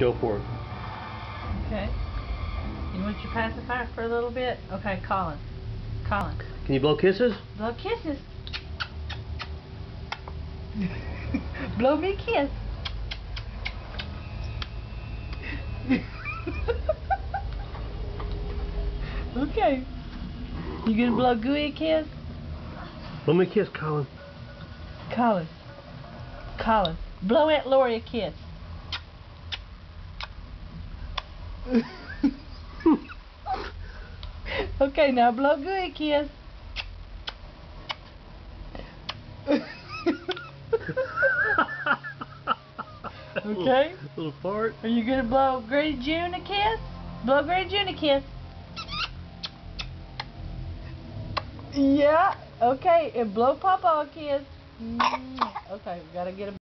Go for it. Okay. You want your pacifier for a little bit? Okay, Colin. Colin. Can you blow kisses? Blow kisses. Blow me a kiss. Okay. You gonna blow Gooey a kiss? Blow me a kiss, Colin. Colin. Colin. Blow Aunt Lori a kiss. Okay, now blow Gooey a kiss. Okay. Little fart. Are you gonna blow Grady June a kiss? Blow Grady June a kiss. Yeah. Okay, and blow Papa a kiss. Okay, we gotta get a